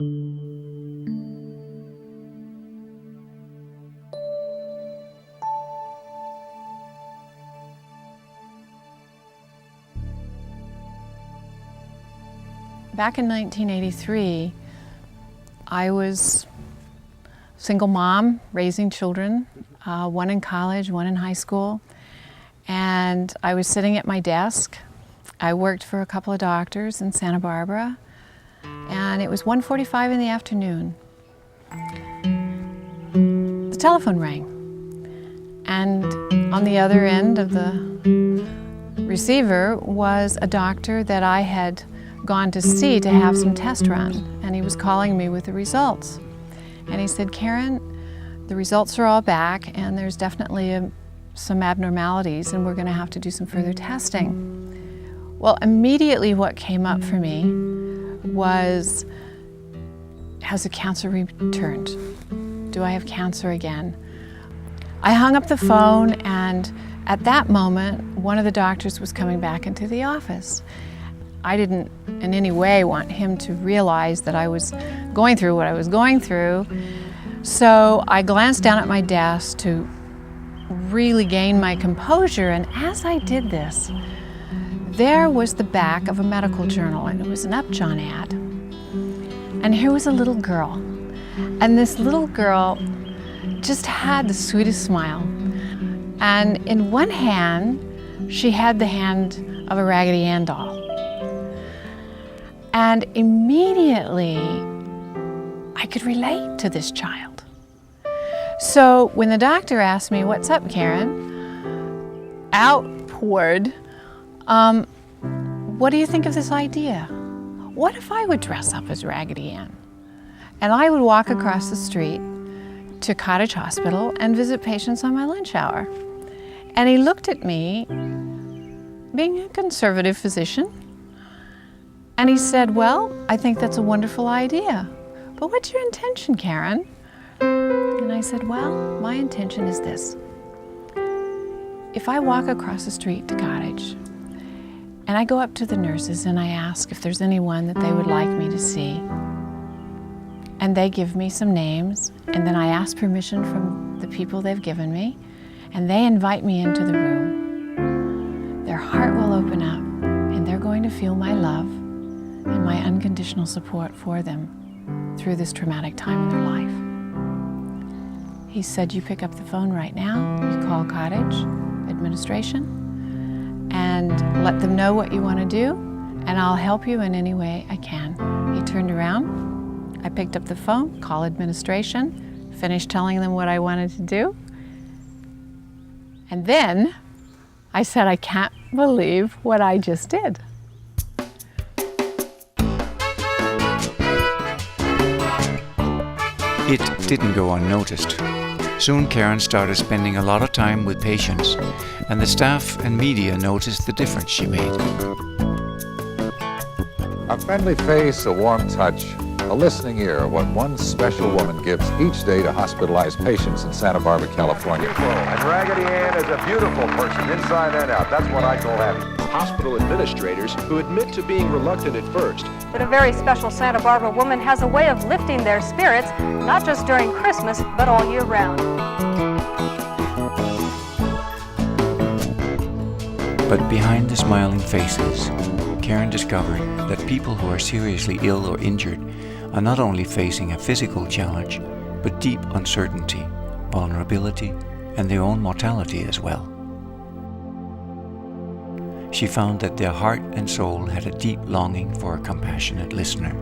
Back in 1983, I was a single mom raising children, one in college, one in high school, and I was sitting at my desk. I worked for a couple of doctors in Santa Barbara, and it was 1:45 in the afternoon. The telephone rang, and on the other end of the receiver was a doctor that I had gone to see to have some test run, and he was calling me with the results. And he said, "Karen, the results are all back, and there's definitely some abnormalities, and we're going to have to do some further testing." Well, immediately what came up for me was, has the cancer returned? Do I have cancer again? I hung up the phone, and at that moment, one of the doctors was coming back into the office. I didn't in any way want him to realize that I was going through what I was going through. So I glanced down at my desk to really gain my composure, and as I did this, there was the back of a medical journal, and it was an Upjohn ad. And here was a little girl, and this little girl just had the sweetest smile. And in one hand, she had the hand of a Raggedy Ann doll. And immediately, I could relate to this child. So when the doctor asked me, "What's up, Karen?" out poured, "What do you think of this idea? What if I would dress up as Raggedy Ann? And I would walk across the street to Cottage Hospital and visit patients on my lunch hour." And he looked at me, being a conservative physician, and he said, "Well, I think that's a wonderful idea. But what's your intention, Karen?" And I said, "Well, my intention is this. If I walk across the street to Cottage, and I go up to the nurses and I ask if there's anyone that they would like me to see, and they give me some names, and then I ask permission from the people they've given me, and they invite me into the room, their heart will open up, and they're going to feel my love and my unconditional support for them through this traumatic time in their life." He said, "You pick up the phone right now, you call Cottage administration, and let them know what you want to do, and I'll help you in any way I can." He turned around, I picked up the phone, called administration, finished telling them what I wanted to do, and then I said, "I can't believe what I just did." It didn't go unnoticed. Soon Karen started spending a lot of time with patients, and the staff and media noticed the difference she made. A friendly face, a warm touch, a listening ear, what one special woman gives each day to hospitalized patients in Santa Barbara, California. And Raggedy Ann is a beautiful person, inside and out. That's what I call happy. Hospital administrators who admit to being reluctant at first. But a very special Santa Barbara woman has a way of lifting their spirits, not just during Christmas, but all year round. But behind the smiling faces, Karen discovered that people who are seriously ill or injured are not only facing a physical challenge, but deep uncertainty, vulnerability, and their own mortality as well. She found that their heart and soul had a deep longing for a compassionate listener.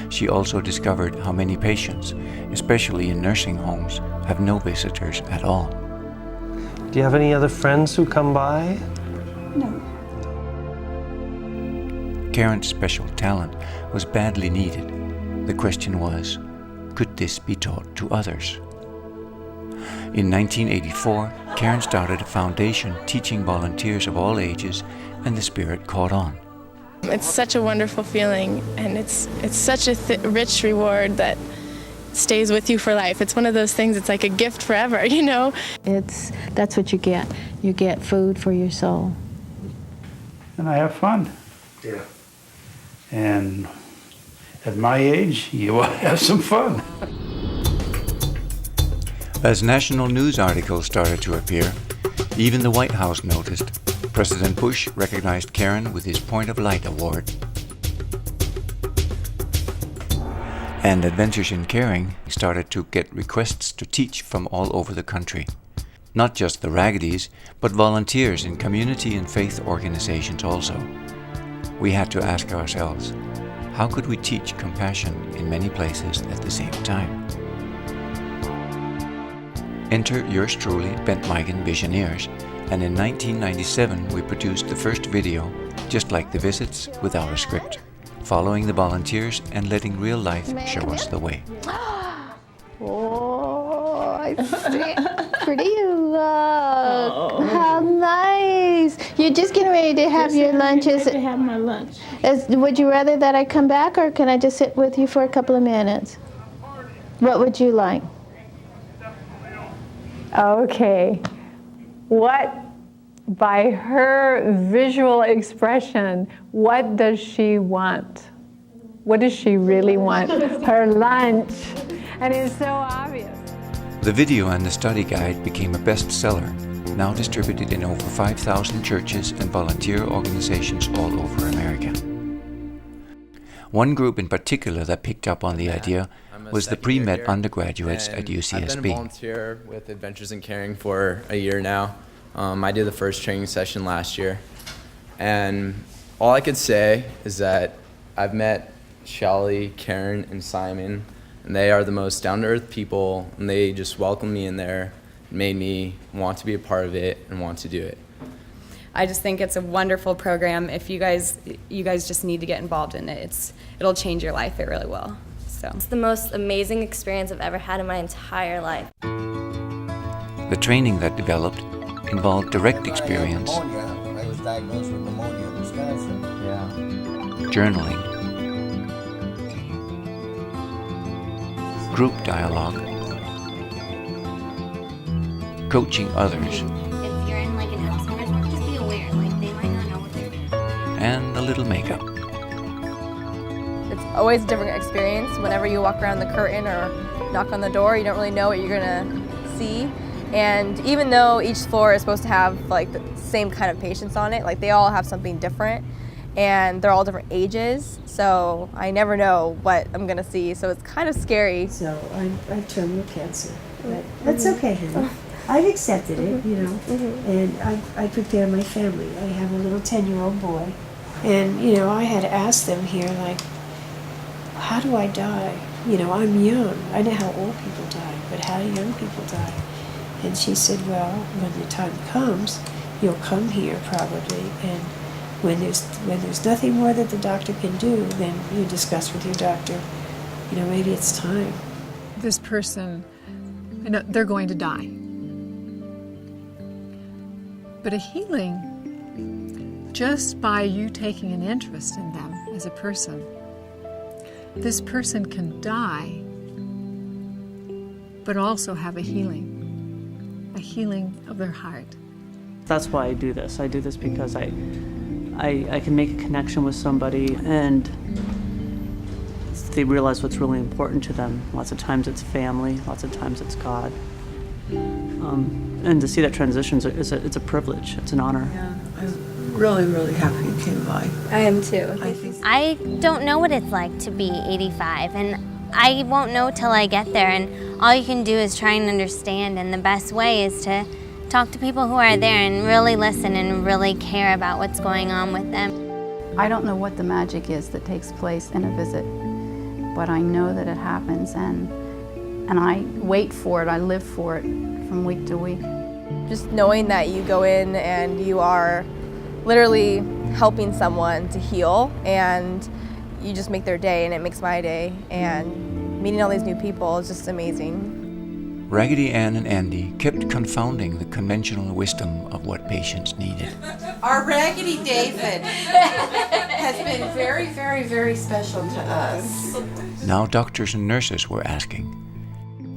She also discovered how many patients, especially in nursing homes, have no visitors at all. Do you have any other friends who come by? No. Karen's special talent was badly needed. The question was, could this be taught to others? In 1984, Karen started a foundation teaching volunteers of all ages, and the spirit caught on. It's such a wonderful feeling, and it's such a rich reward that stays with you for life. It's one of those things, it's like a gift forever, you know? That's what you get. You get food for your soul. And I have fun. Yeah. And at my age, you want to have some fun. As national news articles started to appear, even the White House noticed. President Bush recognized Karen with his Point of Light Award. And Adventures in Caring started to get requests to teach from all over the country. Not just the Raggedies, but volunteers in community and faith organizations also. We had to ask ourselves, how could we teach compassion in many places at the same time? Enter yours truly, Bent Migan Visioneers, and in 1997 we produced the first video, just like the visits, without a script, following the volunteers and letting real life show us the way. Oh, I see. Pretty look. Oh. How nice. You're just getting ready to have your lunch. To have my lunch. Would you rather that I come back, or can I just sit with you for a couple of minutes? What would you like? Okay. What, by her visual expression, what does she want? What does she really want? Her lunch. And it's so obvious. The video and the study guide became a bestseller, now distributed in over 5,000 churches and volunteer organizations all over America. One group in particular that picked up on the idea was the pre-med undergraduates at UCSB. I've been a volunteer with Adventures in Caring for a year now. I did the first training session last year. And all I could say is that I've met Shelly, Karen, and Simon, and they are the most down-to-earth people, and they just welcomed me in there, made me want to be a part of it and want to do it. I just think it's a wonderful program. If you guys just need to get involved in it. It'll change your life. It really will. So it's the most amazing experience I've ever had in my entire life. The training that developed involved direct experience, I was diagnosed with pneumonia in Wisconsin. journaling, group dialogue, coaching others, If you're in like an Alzheimer's group, just be aware, like they might not know what they're doing. and a little makeup. It's always a different experience. Whenever you walk around the curtain or knock on the door, you don't really know what you're gonna see. And even though each floor is supposed to have like the same kind of patients on it, like they all have something different, and they're all different ages. So I never know what I'm gonna see. So it's kind of scary. So I've terminal cancer, but that's okay, honey. I've accepted it, you know, and I prepare my family. I have a little 10-year-old boy, and you know, I had to ask them here, like, how do I die? You know, I'm young. I know how old people die, but how do young people die? And she said, well, when the time comes, you'll come here probably, and when there's nothing more that the doctor can do, then you discuss with your doctor, you know, maybe it's time. This person, you know, they're going to die. But a healing, just by you taking an interest in them as a person, this person can die, but also have a healing of their heart. That's why I do this. I do this because I can make a connection with somebody and they realize what's really important to them. Lots of times it's family, lots of times it's God. And to see that transition, it's a privilege, it's an honor. Yeah, I'm really, really happy you came by. I am too. I don't know what it's like to be 85, and I won't know till I get there, and all you can do is try and understand, and the best way is to talk to people who are there and really listen and really care about what's going on with them. I don't know what the magic is that takes place in a visit, but I know that it happens, and I wait for it, I live for it from week to week. Just knowing that you go in and you are literally helping someone to heal, and you just make their day, and it makes my day, and meeting all these new people is just amazing. Raggedy Ann and Andy kept confounding the conventional wisdom of what patients needed. Our Raggedy David has been very, very, very special to us. Now doctors and nurses were asking,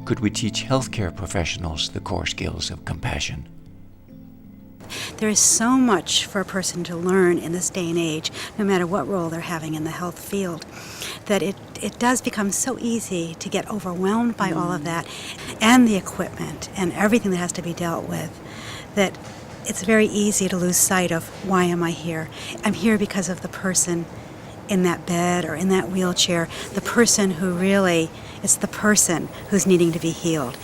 could we teach healthcare professionals the core skills of compassion? there is so much for a person to learn in this day and age, no matter what role they're having in the health field, that it does become so easy to get overwhelmed by all of that and the equipment and everything that has to be dealt with, that it's very easy to lose sight of why am I here. I'm here because of the person in that bed or in that wheelchair, the person who really, it's the person who's needing to be healed.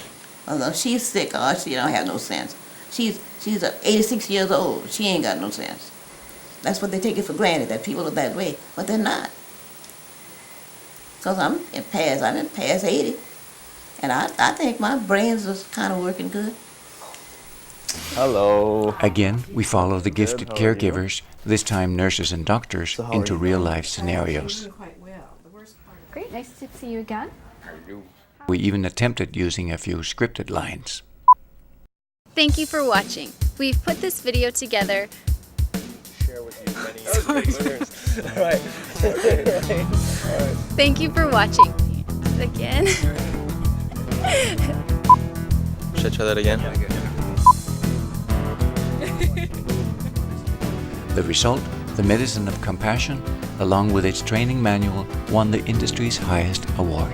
Although she's sick, she don't have no sense. She's 86 years old. She ain't got no sense. That's what they take it for granted, that people are that way, but they're not. Because I'm in past 80, and I think my brains is kind of working good. Hello. Again, we follow the gifted caregivers, this time nurses and doctors, into real-life scenarios. Great, nice to see you again. We even attempted using a few scripted lines. Thank you for watching. We've put this video together. Share with you many All right. Thank you for watching. Again. Should I try that again? The result, the medicine of compassion, along with its training manual, won the industry's highest award.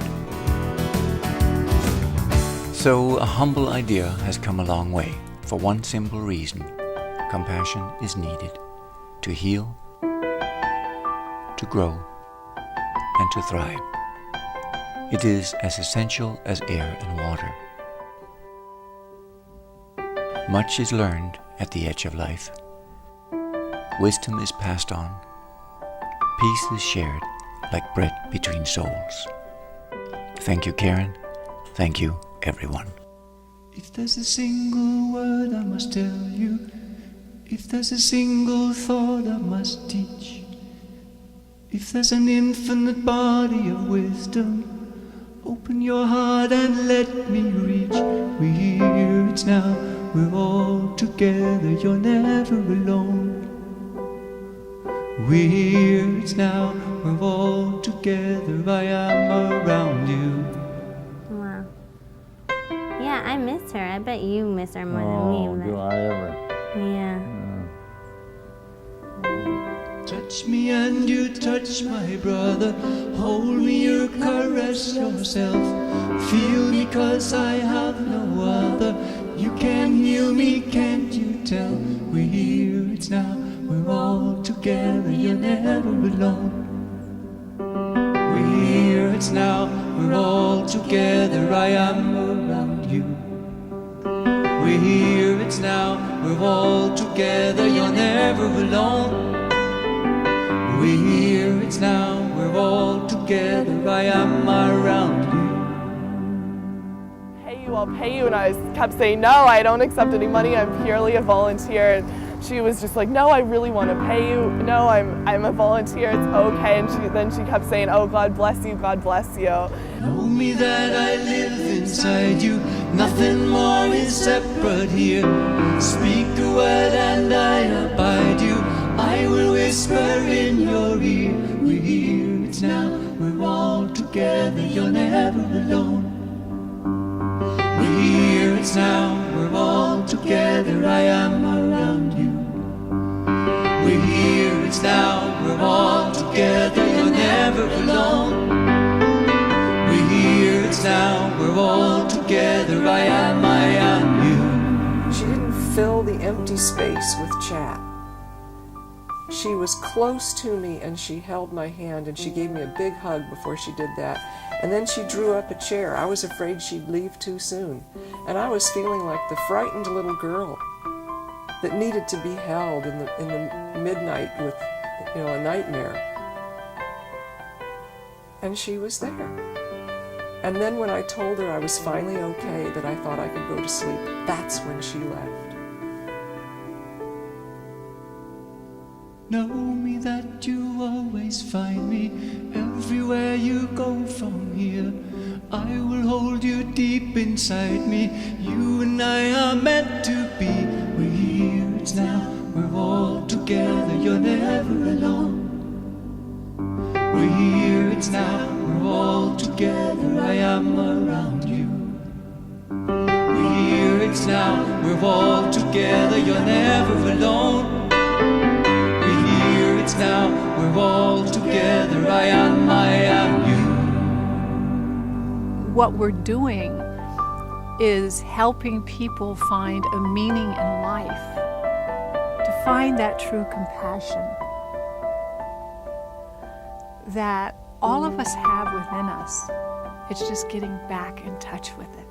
So a humble idea has come a long way, for one simple reason. Compassion is needed to heal, to grow, and to thrive. It is as essential as air and water. Much is learned at the edge of life. Wisdom is passed on. Peace is shared like bread between souls. Thank you, Karen. Thank you, everyone. If there's a single word I must tell you, if there's a single thought I must teach, if there's an infinite body of wisdom, open your heart and let me reach. We're here, it's now, we're all together, you're never alone. We're here, it's now, we're all together, I am around you. Wow. Yeah, I miss her. I bet you miss her more than me. Do I ever? Yeah. Touch me and you touch my brother. Hold me, you caress yourself. Feel me 'cause I have no other. You can heal me, can't you tell? We're here, it's now, we're all together, you're never alone. We're here, it's now, we're all together, I am around you. We're here, it's now, we're all together, you're never alone. We're here, it's now, we're all together, I am around you. I'll pay you, and I kept saying, no, I don't accept any money, I'm purely a volunteer. And she was just like, no, I really want to pay you. No, I'm a volunteer, it's okay. And then she kept saying, oh, God bless you, God bless you. Know me that I live inside you, nothing more is separate here. Speak a word and I abide you, I will whisper in your ear. We're here, it's now, we're all together, you're never alone. We're here, it's now, we're all together, I am around you. We're here, it's now, we're all together, you're never alone. We're here, it's now, we're all together, I am you. She didn't fill the empty space with chat. She was close to me and she held my hand and she gave me a big hug before she did that. And then she drew up a chair. I was afraid she'd leave too soon. And I was feeling like the frightened little girl that needed to be held in the midnight with, a nightmare. And she was there. And then when I told her I was finally okay, that I thought I could go to sleep, that's when she left. Know me that you always find me everywhere you go from here. I will hold you deep inside me. You and I are meant to be. We're here, it's now, we're all together, you're never alone. We're here, it's now, we're all together, I am around you. We're here, it's now, we're all together, you're never alone. We hear it's now, we're all together, I am you. What we're doing is helping people find a meaning in life, to find that true compassion that all of us have within us. It's just getting back in touch with it.